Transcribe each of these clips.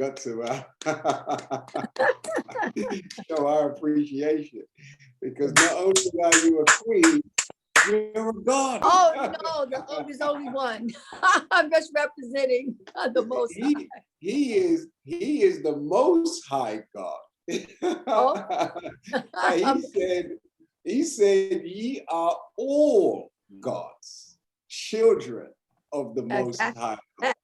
got to show our appreciation, because not only are you a queen, you're a god. Oh no, there's only one. I'm just representing the Most High. He is the Most High God. Oh. He said, ye are all gods, children of the Most High God.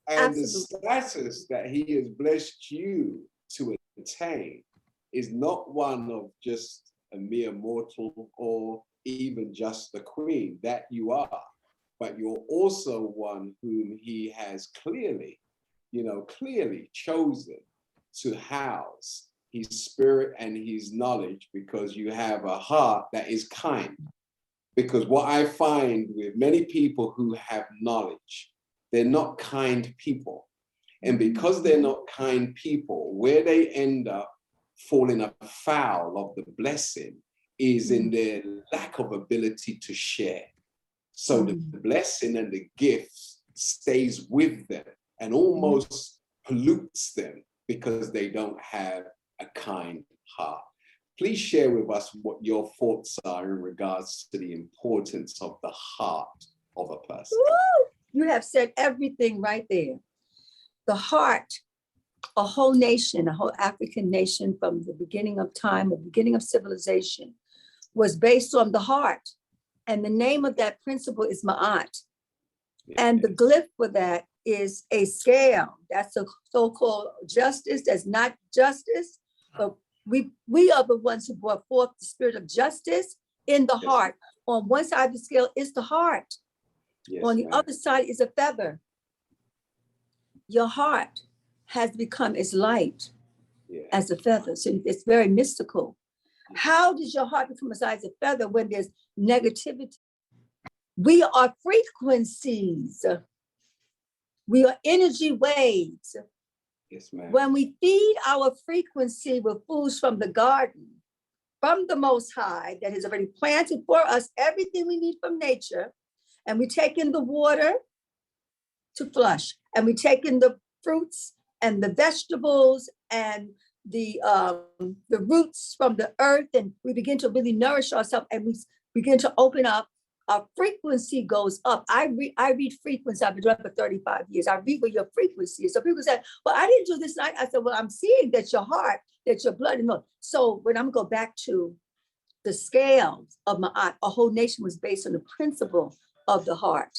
And the status that he has blessed you to attain is not one of just a mere mortal or even just the queen that you are, but you're also one whom he has clearly chosen to house his spirit and his knowledge, because you have a heart that is kind. Because what I find with many people who have knowledge, they're not kind people. And because they're not kind people, where they end up falling afoul of the blessing is in their lack of ability to share. So the blessing and the gift stays with them and almost pollutes them because they don't have a kind heart. Please share with us what your thoughts are in regards to the importance of the heart of a person. Woo! You have said everything right there. The heart, a whole nation, a whole African nation from the beginning of time, the beginning of civilization, was based on the heart. And the name of that principle is Ma'at. And the glyph for that is a scale. That's a so-called justice. That's not justice, but we are the ones who brought forth the spirit of justice in the heart. On one side of the scale is the heart. On the other side is a feather. Your heart has become as light as a feather. So it's very mystical. How does your heart become as light as a feather when there's negativity? We are frequencies. We are energy waves. Yes, ma'am. When we feed our frequency with foods from the garden, from the Most High that has already planted for us everything we need from nature, and we take in the water to flush, and we take in the fruits and the vegetables and the roots from the earth, and we begin to really nourish ourselves, and we begin to open up, our frequency goes up. I read frequency. I've been doing it for 35 years. I read what your frequency is. So people say, well, I didn't do this night. I said, well, I'm seeing that your heart, that your blood, and all. So when I'm going to go back to the scales of Ma'at, a whole nation was based on the principle of the heart.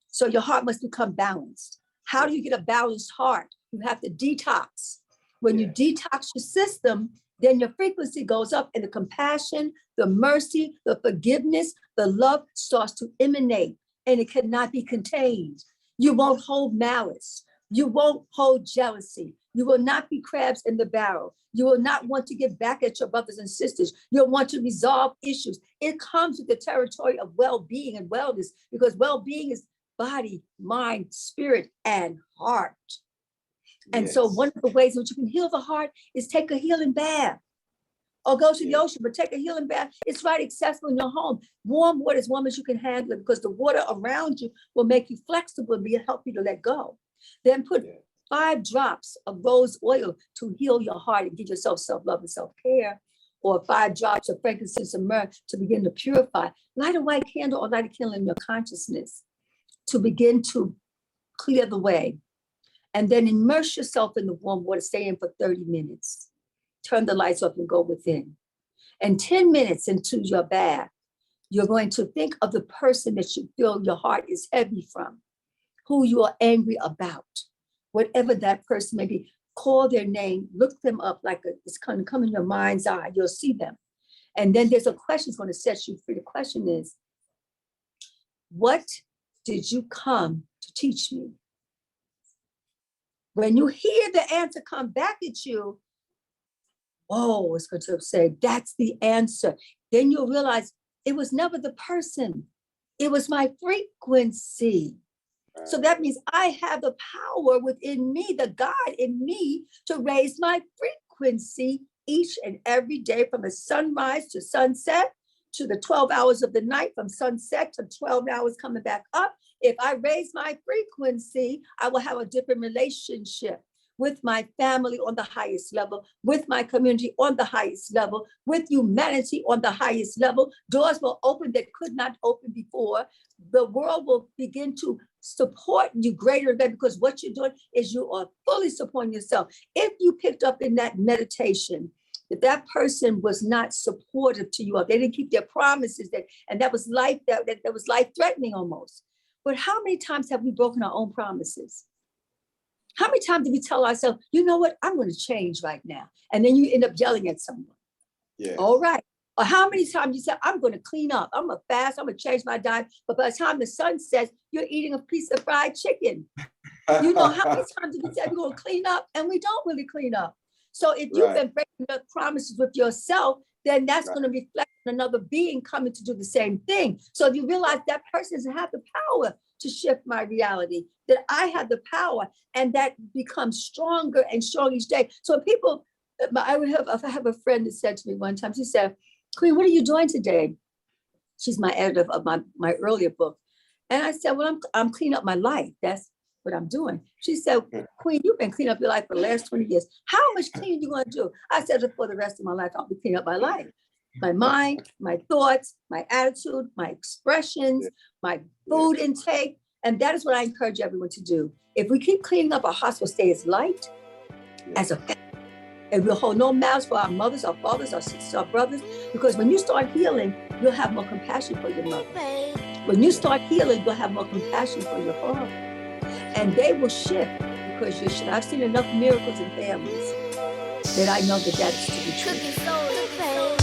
So your heart must become balanced. How do you get a balanced heart? You have to detox. When you detox your system, then your frequency goes up, and the compassion, the mercy, the forgiveness, the love starts to emanate, and it cannot be contained. You won't hold malice. You won't hold jealousy. You will not be crabs in the barrel. You will not want to get back at your brothers and sisters. You'll want to resolve issues. It comes with the territory of well-being and wellness, because well-being is body, mind, spirit, and heart. And so one of the ways in which you can heal the heart is take a healing bath, or go to the ocean, but take a healing bath. It's right accessible in your home. Warm water, as warm as you can handle it, because the water around you will make you flexible and help you to let go. Then put 5 drops of rose oil to heal your heart and give yourself self-love and self-care, or 5 drops of frankincense and myrrh to begin to purify. Light a white candle or light a candle in your consciousness to begin to clear the way. And then immerse yourself in the warm water, stay in for 30 minutes. Turn the lights off and go within. And 10 minutes into your bath, you're going to think of the person that you feel your heart is heavy from, who you are angry about, whatever that person may be. Call their name, look them up like it's going to come in your mind's eye. You'll see them. And then there's a question that's going to set you free. The question is, what did you come to teach me? When you hear the answer come back at you, oh, it's going to say, that's the answer. Then you'll realize it was never the person. It was my frequency. So that means I have the power within me, the God in me, to raise my frequency each and every day, from the sunrise to sunset, to the 12 hours of the night, from sunset to 12 hours coming back up. If I raise my frequency, I will have a different relationship with my family on the highest level, with my community on the highest level, with humanity on the highest level. Doors will open that could not open before. The world will begin to support you greater than, because what you're doing is you are fully supporting yourself. If you picked up in that meditation that that person was not supportive to you, or they didn't keep their promises, and that was life, that was life-threatening almost. But how many times have we broken our own promises? How many times did we tell ourselves, you know what, I'm going to change right now? And then you end up yelling at someone. Yeah. All right. Or how many times you said, I'm going to clean up, I'm going to fast, I'm going to change my diet. But by the time the sun sets, you're eating a piece of fried chicken. You know, how many times did we say we're going to clean up, and we don't really clean up? So if you've been breaking up promises with yourself, then that's going to reflect on another being coming to do the same thing. So if you realize that person doesn't have the power to shift my reality, that I have the power, and that becomes stronger and stronger each day. So people, I have a friend that said to me one time, she said, Queen, what are you doing today? She's my editor of my earlier book. And I said, well, I'm cleaning up my life. That's what I'm doing. She said, Queen, you've been cleaning up your life for the last 20 years. How much cleaning you going to do? I said, for the rest of my life, I'll be cleaning up my life. My mind, my thoughts, my attitude, my expressions, my food intake. And that is what I encourage everyone to do. If we keep cleaning up, our hearts will stay as light as a family. And we'll hold no mouths for our mothers, our fathers, our sisters, our brothers. Because when you start healing, you'll have more compassion for your mother. When you start healing, you'll have more compassion for your father. And they will shift because you should. I've seen enough miracles in families that I know that that's to be true.